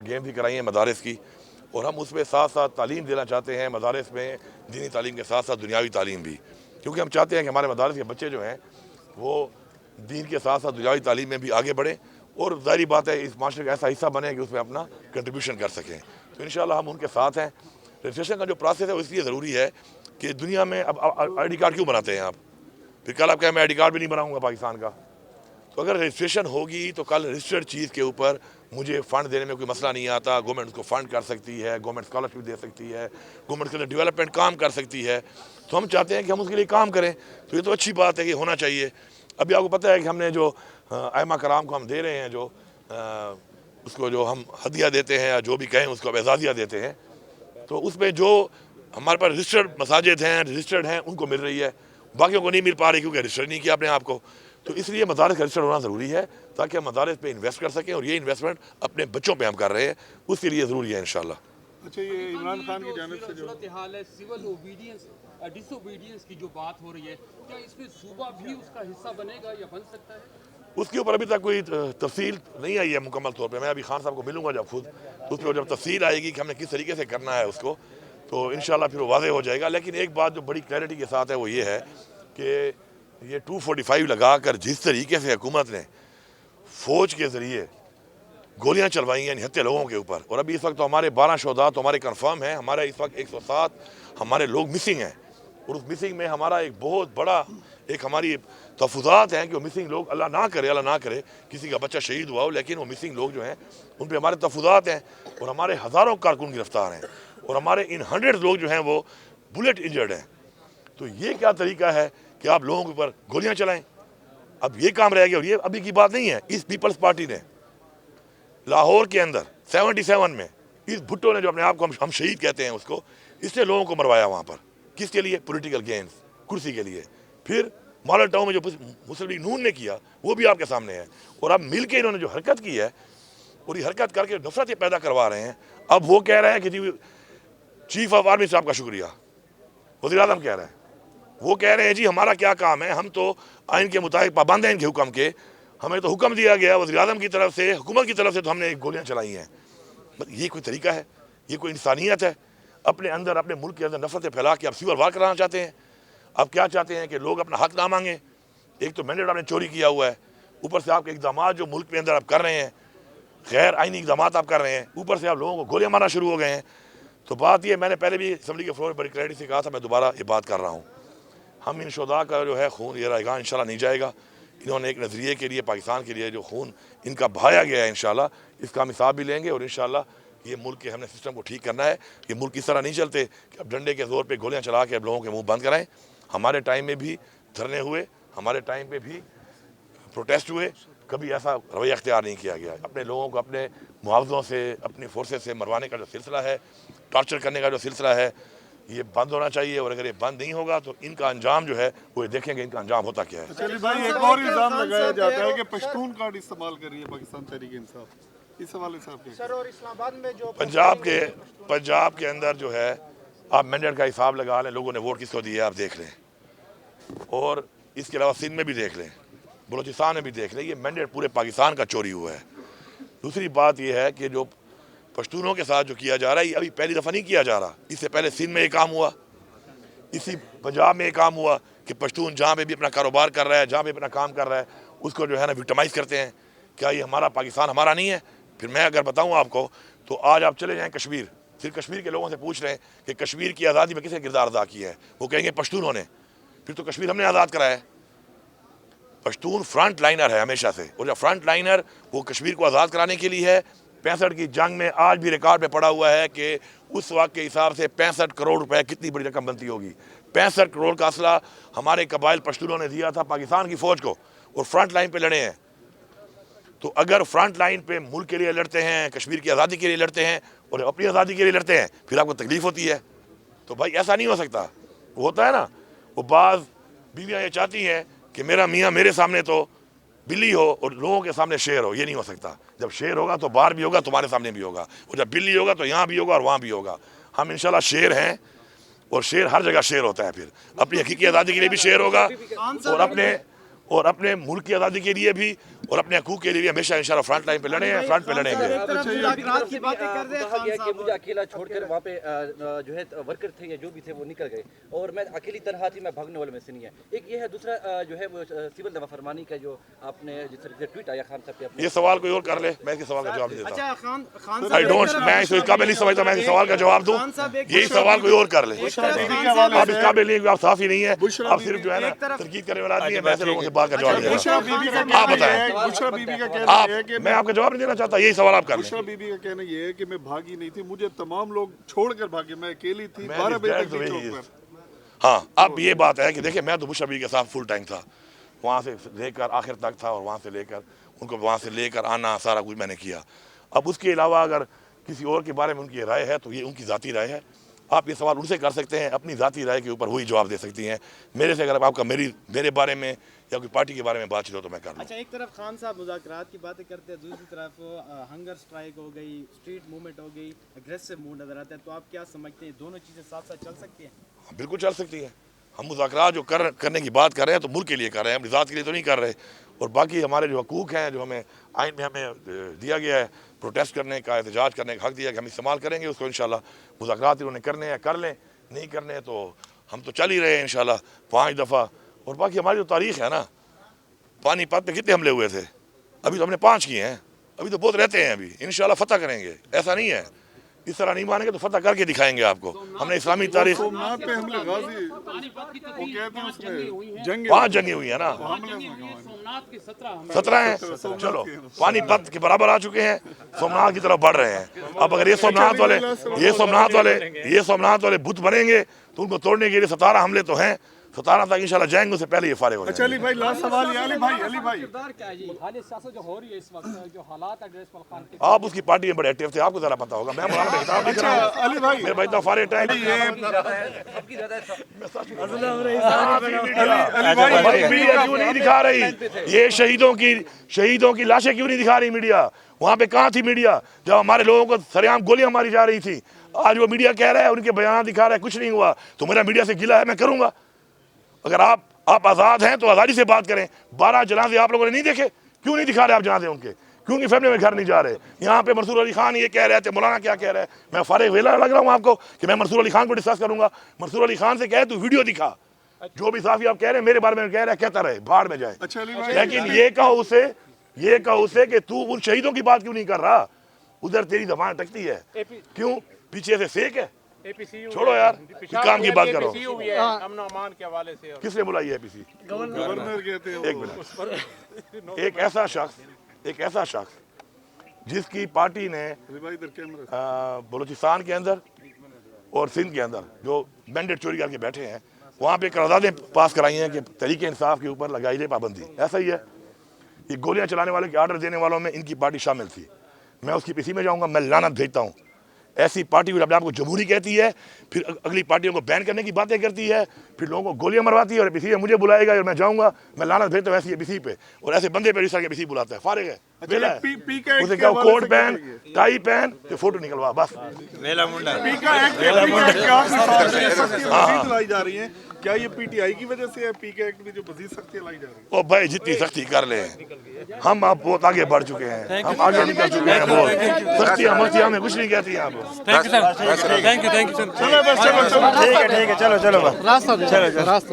Game भी कराई है मदारस की, और हम उसमें साथ साथ तालीम देना चाहते हैं मदारस में, दीनी तालीम के साथ साथ दुनियावी तालीम भी, क्योंकि हम चाहते हैं कि हमारे मदारस के बच्चे जो हैं वो दीन के साथ साथ दुनियावी तालीम में भी आगे बढ़ें, और ज़ाहिर बात है इस माशरे का ऐसा हिस्सा बने कि उसमें अपना कंट्रीब्यूशन कर सकें। तो इंशाल्लाह हम उनके साथ हैं। रजिस्ट्रेशन का जो प्रोसेस है वो इसलिए ज़रूरी है कि दुनिया में अब आई डी कार्ड क्यों बनाते हैं आप? फिर कल आप कहें मैं आई डी कार्ड भी नहीं बनाऊँगा पाकिस्तान का। तो अगर रजिस्ट्रेशन होगी तो कल रजिस्टर्ड चीज़ के ऊपर मुझे फ़ंड देने में कोई मसला नहीं आता। गवर्नमेंट उसको फ़ंड कर सकती है, गवर्नमेंट स्कॉलरशिप दे सकती है, गवर्नमेंट के लिए डेवलपमेंट काम कर सकती है। तो हम चाहते हैं कि हम उसके लिए काम करें, तो ये तो अच्छी बात है कि होना चाहिए। अभी आपको पता है कि हमने जो आइमा कराम को हम दे रहे हैं, जो उसको जो हम हदिया देते हैं या जो भी कहें उसको अब एजाज़िया देते हैं, तो उसमें जो हमारे पास रजिस्टर्ड मसाजिद हैं, रजिस्टर्ड हैं, उनको मिल रही है, बाकियों को नहीं मिल पा रही क्योंकि रजिस्टर नहीं किया अपने आप को। तो इसलिए मदारस का रजिस्टर होना ज़रूरी है ताकि हम मदारस पे इन्वेस्ट कर सकें, और ये इन्वेस्टमेंट अपने बच्चों पे हम कर रहे हैं, उसके लिए ज़रूरी है इंशाल्लाह। अच्छा, ये इमरान खान की जानिब से जो हाल है सिविल ओबीडियंस डिसोबीडियंस की जो बात हो रही है, क्या इसमें सूबा भी उसका हिस्सा बनेगा या बन सकता है? उसके ऊपर अभी तक कोई तफसील नहीं आई है मुकम्मल तौर पे। मैं अभी खान साहब को मिलूंगा जब खुद, उस पर जब तफसील आएगी कि हमने किस तरीके से करना है उसको, तो इंशाल्लाह फिर वो वाज़ेह हो जाएगा। लेकिन एक बात जो बड़ी क्लैरिटी के साथ है वो ये है कि ये 245 लगा कर जिस तरीके से हुकूमत ने फ़ौज के ज़रिए गोलियां चलवाई हैं निहत्ते लोगों के ऊपर, और अभी इस वक्त तो हमारे 12 शोहदा तो हमारे कन्फर्म हैं, हमारे इस वक्त 107 हमारे लोग मिसिंग हैं, और उस मिसिंग में हमारा एक बहुत बड़ा एक हमारी तहफ़्फ़ुज़ात हैं कि वो मिसिंग लोग, अल्लाह ना करे किसी का बच्चा शहीद हुआ हो, लेकिन वो मिसिंग लोग जो हैं उन पर हमारे तहफ़्फ़ुज़ात हैं, और हमारे हज़ारों कारकुन गिरफ्तार हैं, और हमारे इन 100 लोग जो हैं वो बुलेट इंजर्ड हैं। तो ये क्या तरीका है कि आप लोगों के ऊपर गोलियां चलाएं? अब ये काम रह गया, और ये अभी की बात नहीं है। इस पीपल्स पार्टी ने लाहौर के अंदर 77 में इस भुट्टो ने, जो अपने आप को हम शहीद कहते हैं उसको, इसने लोगों को मरवाया वहाँ पर। किसके लिए? पॉलिटिकल गेन्स, कुर्सी के लिए। फिर मॉडल टाउन में जो मुस्लिम लीग नून ने किया वो भी आपके सामने है, और अब मिल के इन्होंने जो हरकत की है, और ये हरकत करके नफरत पैदा करवा रहे हैं। अब वो कह रहे हैं कि जी चीफ ऑफ आर्मी साहब का शुक्रिया, वज़ीर आज़म कह रहे हैं, वो कह रहे हैं जी हमारा क्या काम है, हम तो आइन के मुताबिक पाबंद हैं इनके हुक्म के, हमें तो हुक्म दिया गया वज़ीर आज़म की तरफ से, हुकूमत की तरफ से, तो हमने गोलियां चलाई हैं। ये कोई तरीका है? ये कोई इंसानियत है? अपने अंदर, अपने मुल्क के अंदर नफरतें फैला के आप सिविल वार कराना चाहते हैं। आप क्या चाहते हैं कि लोग अपना हक ना मांगे? एक तो मैंडेट आपने चोरी किया हुआ है, ऊपर से आपके इक़दाम जो मुल्क के अंदर आप कर रहे हैं, गैर आइनी इक़दाम आप कर रहे हैं, ऊपर से आप लोगों को गोलियां मारना शुरू हो गए हैं। तो बात ये, मैंने पहले भी असम्बली के फ्लोर बड़ी क्लैरिटी से कहा था, मैं दोबारा ये बात कर रहा हूँ, हम इन शुहदा का जो है खून ये रहेगा इंशाल्लाह नहीं जाएगा। इन्होंने एक नज़रिए के लिए, पाकिस्तान के लिए जो खून इनका बहाया गया है, इंशाल्लाह इसका हम हिसाब भी लेंगे, और इंशाल्लाह ये मुल्क के हमने सिस्टम को ठीक करना है। ये मुल्क इस तरह नहीं चलते कि अब डंडे के ज़ोर पे गोलियां चला के अब लोगों के मुंह बंद कराएं। हमारे टाइम में भी धरने हुए, हमारे टाइम पे भी प्रोटेस्ट हुए, कभी ऐसा रवैया अख्तियार नहीं किया गया। अपने लोगों को अपने मुआवज़ों से, अपनी फोर्सेस से मरवाने का जो सिलसिला है, टॉर्चर करने का जो सिलसिला है, ये बंद होना चाहिए, और अगर ये बंद नहीं होगा तो इनका अंजाम जो है वो देखेंगे इनका अंजाम होता क्या है। चलिए भाई, एक और इल्जाम लगाया जाता है कि पश्तून कार्ड इस्तेमाल कर रही है पाकिस्तान तहरीक इंसाफ, इस हवाले से आप क्या? सर, और इस्लामाबाद में जो पंजाब के अंदर जो है, आप मैंडेट का हिसाब लगा लें, लोगों ने वोट किसको दिया आप देख लें, और इसके अलावा सिंध में भी देख लें, बलोचिस्तान में भी देख लें, ये मैंडेट पूरे पाकिस्तान का चोरी हुआ है। दूसरी बात यह है कि जो पश्तूनों के साथ जो किया जा रहा है, ये अभी पहली दफ़ा नहीं किया जा रहा। इससे पहले सिंध में ये काम हुआ, इसी पंजाब में ये काम हुआ कि पश्तून जहाँ पे भी अपना कारोबार कर रहा है, जहाँ पे अपना काम कर रहा है, उसको जो है ना विक्टिमाइज़ करते हैं। क्या ये हमारा पाकिस्तान हमारा नहीं है? फिर मैं अगर बताऊँ आपको, तो आज आप चले जाएँ कश्मीर, फिर कश्मीर के लोगों से पूछ रहे हैं कि कश्मीर की आज़ादी में किसने किरदार अदा किया है, वो कहेंगे पश्तूनों ने। फिर तो कश्मीर हमने आज़ाद कराया है। पश्तून फ्रंट लाइनर है हमेशा से, और जब फ्रंट लाइनर वो कश्मीर को आज़ाद कराने के लिए है। 65 की जंग में आज भी रिकॉर्ड पे पड़ा हुआ है कि उस वक्त के हिसाब से 65 करोड़ रुपए कितनी बड़ी रकम बनती होगी। 65 करोड़ का असला हमारे कबाइल पश्तूनों ने दिया था पाकिस्तान की फ़ौज को, और फ्रंट लाइन पे लड़े हैं। तो अगर फ्रंट लाइन पे मुल्क के लिए लड़ते हैं, कश्मीर की आज़ादी के लिए लड़ते हैं, और अपनी आज़ादी के लिए लड़ते हैं, फिर आपको तकलीफ़ होती है। तो भाई ऐसा नहीं हो सकता। वो होता है ना, वो बाज़ बीवियाँ ये चाहती हैं कि मेरा मियाँ मेरे सामने तो बिल्ली हो और लोगों के सामने शेर हो। ये नहीं हो सकता। जब शेर होगा तो बाहर भी होगा, तुम्हारे सामने भी होगा, और जब बिल्ली होगा तो यहाँ भी होगा और वहाँ भी होगा। हम इंशाल्लाह शेर हैं, और शेर हर जगह शेर होता है। फिर अपनी हकीकी आज़ादी के लिए भी शेर होगा, और अपने اور اپنے ملک کی آزادی کے لیے بھی اور اپنے حقوق کے لیے بھی ہمیشہ انشاءاللہ فرنٹ لائن پہ لڑے ہیں، فرنٹ پہ لڑیں گے۔ مذاکرات کی باتیں کر رہے ہیں، کہا گیا کہ مجھے اکیلا چھوڑ کر وہاں پہ جو ہے ورکر تھے یا جو بھی تھے وہ نکل گئے اور میں اکیلی تنہا تھی، میں بھاگنے والے میں سے نہیں ہے۔ ایک یہ ہے، دوسرا جو ہے وہ سول دفاع فرمانی کا جو آپ نے جس طرح سے ٹویٹ آیا خان صاحب پہ، یہ سوال کوئی اور کر لے، میں اس کے سوال کا جواب نہیں دیتا۔ اچھا خان آئی ڈونٹ، میں اس قابل نہیں سمجھتا میں اس سوال کا جواب دوں، یہی سوال کوئی اور کر لے۔ آپ اس قابل نہیں، آپ صافی نہیں ہے، آپ صرف جو ہے نا تنقید کرنے والا آدمی ہے، میں ایسے لوگوں سے بات کا جواب نہیں دیتا۔ آپ بتائیں، بشرا بی بی کا کہنا یہ ہے کہ میں آپ کا جواب نہیں دینا چاہتا، یہی سوال آپ کر لیں۔ بشرا بی بی کا کہنا یہ ہے کہ میں بھاگی نہیں تھی، مجھے تمام لوگ چھوڑ کر بھاگے، میں اکیلی تھی 12 بجے تک بھی چوک پر۔ ہاں اب یہ بات ہے کہ دیکھیں میں تو بش ابھی کے ساتھ فل ٹائم تھا، وہاں سے لے کر آخر تک تھا اور وہاں سے لے کر ان کو وہاں سے لے کر آنا سارا کچھ میں نے کیا۔ اب اس کے علاوہ اگر کسی اور کے بارے میں ان کی رائے ہے تو یہ ان کی ذاتی رائے ہے، آپ یہ سوال ان سے کر سکتے ہیں، اپنی ذاتی رائے کے اوپر وہی جواب دے سکتی ہیں۔ میرے سے اگر آپ کا میرے بارے میں یا کوئی پارٹی کے بارے میں بات چیت ہو تو میں کر لوں۔ اچھا ایک طرف خان صاحب مذاکرات کی باتیں کرتے ہیں، دوسری طرف ہنگر سٹرائک ہو گئی، اسٹریٹ موومنٹ ہو گئی، اگریسو موڈ نظر آتا ہے، تو آپ کیا سمجھتے ہیں دونوں چیزیں ساتھ ساتھ چل سکتی ہیں؟ بالکل چل سکتی ہیں۔ ہم مذاکرات جو کرنے کی بات کر رہے ہیں تو ملک کے لیے کر رہے ہیں، اپنی ذات کے لیے تو نہیں کر رہے، اور باقی ہمارے جو حقوق ہیں جو ہمیں آئین میں ہمیں دیا گیا ہے، پروٹیسٹ کرنے کا، احتجاج کرنے کا حق دیا کہ ہم استعمال کریں گے اس کو انشاءاللہ۔ مذاکرات انہوں نے کرنے ہیں کر لیں، نہیں کرنے تو ہم تو چل ہی رہے ہیں انشاءاللہ 5 دفعہ۔ اور باقی ہماری جو تاریخ ہے نا، پانی پت پہ کتنے حملے ہوئے تھے، ابھی تو ہم نے 5 کیے ہیں، ابھی تو بہت رہتے ہیں، ابھی انشاءاللہ فتح کریں گے۔ ایسا نہیں ہے، اس طرح نہیں مانیں گے تو فتح کر کے دکھائیں گے آپ کو۔ ہم نے اسلامی تاریخ سومناتھ پہ حملے غازی وہ کہتے ہیں اس میں جنگ 5 جنگیں ہوئی ہیں نا، سومناتھ کے 17 ہیں، چلو پانی پت کے برابر آ چکے ہیں، سومناتھ کی طرف بڑھ رہے ہیں۔ اب اگر یہ سومناتھ والے بت بنیں گے تو ان کو توڑنے کے لیے 17 حملے تو ہیں، 17 تک انشاءاللہ جائیں گے، اس سے پہلے یہ فارغ ہو اچھا جائیں گے۔ علی بھائی لاسٹ سوال یہ، علی بھائی کردار کیا ہے جی حال سیاست جو ہو رہی ہے اس وقت، جو حالات ہے ڈریس خان کے؟ آپ اس کی پارٹی میں بڑے ایکٹیو تھے، آپ کو ذرا پتا ہوگا، میں مولانا کا خطاب نہیں کر رہا ہوں، علی بھائی میرے بھائی اتنا فارغ ٹائم میڈیا کیوں نہیں دکھا رہی؟ یہ شہیدوں کی لاشیں کیوں نہیں دکھا رہی میڈیا؟ وہاں پہ کہاں تھی میڈیا جب ہمارے لوگوں کو سریعام گولیاں ماری جا رہی تھی؟ آج وہ میڈیا کہہ رہا ہے، ان کے بیانات دکھا رہا ہے، کچھ نہیں ہوا، تو میرا میڈیا سے گلا ہے، میں کروں گا۔ اگر آپ آزاد ہیں تو آزادی سے بات کریں۔ 12 جنازے آپ لوگوں نے نہیں دیکھے، کیوں نہیں دکھا رہے آپ جنازے ان کے؟ کیوں ان کی فیملی میں گھر نہیں جا رہے؟ یہاں پہ منصور علی خان یہ کہہ رہے تھے، مولانا کیا کہہ رہے ہیں؟ میں فارغ ویلا لگ رہا ہوں آپ کو کہ میں منصور علی خان کو ڈسکس کروں گا؟ منصور علی خان سے کہے تو ویڈیو دکھا، جو بھی صحافی آپ کہہ رہے ہیں میرے بارے میں کہہ رہے ہیں، کہتا رہے، بھاڑ میں جائے۔ اچھا علی بھائی لیکن یہ کہو اسے کہ تو ان شہیدوں کی بات کیوں نہیں کر رہا؟ ادھر تیری زبان اٹکتی ہے، کیوں؟ پیچھے سے فیک ہے، چھوڑو یار، کام کی بات کرو۔ امن و امان کے حوالے سے کس نے بلائی ہے پیسی؟ گورنر کہتے ہیں ایک منٹ، ایک ایسا شخص جس کی پارٹی نے علی بھائی ادھر کیمرہ بلوچستان کے اندر اور سندھ کے اندر جو مینڈیٹ چوری کر کے بیٹھے ہیں، وہاں پہ قراردادیں پاس کرائی ہیں کہ تحریک انصاف کے اوپر لگائی جائے پابندی۔ ایسا ہی ہے، یہ گولیاں چلانے والے کے آرڈر دینے والوں میں ان کی پارٹی شامل تھی۔ میں اس کی پیسی میں جاؤں گا، میں لعنت بھیجتا ہوں ایسی پارٹی جو اپنے آپ کو جمہوری کہتی ہے، پھر اگلی پارٹیوں کو بین کرنے کی باتیں کرتی ہے، پھر لوگوں کو گولیاں مرواتی ہے، اور پیسی میں مجھے بلائے گا اور میں جاؤں گا، میں لعنت بھیجتا ہوں ایسی پیسی پہ، اور ایسے بندے پہ رسال کے پیسی بلاتا ہے، فارغ ہے، ویلا ہے، پی کا اسے کہو کوٹ پہن، ٹائی پہن، کہ فوٹو نکلوا، بس۔ پی کا ایکٹ کے سختی مزید لائی جا رہی ہیں، کیا یہ پی ٹی آئی کی وجہ سے ہے؟ پی کا ایکٹ میں جو مزید سختی لائی جا رہی ہے؟ او بھائی جتنی سختی کر لیں، ہم اب بہت آگے بڑھ چکے ہیں، ہم آگے نکل چکے ہیں بہت، سختیاں مستی ہمیں کچھ نہیں کہتی ہیں آپ۔ Thank you sir. چلو بس چلو ٹھیک ہے چلو راستہ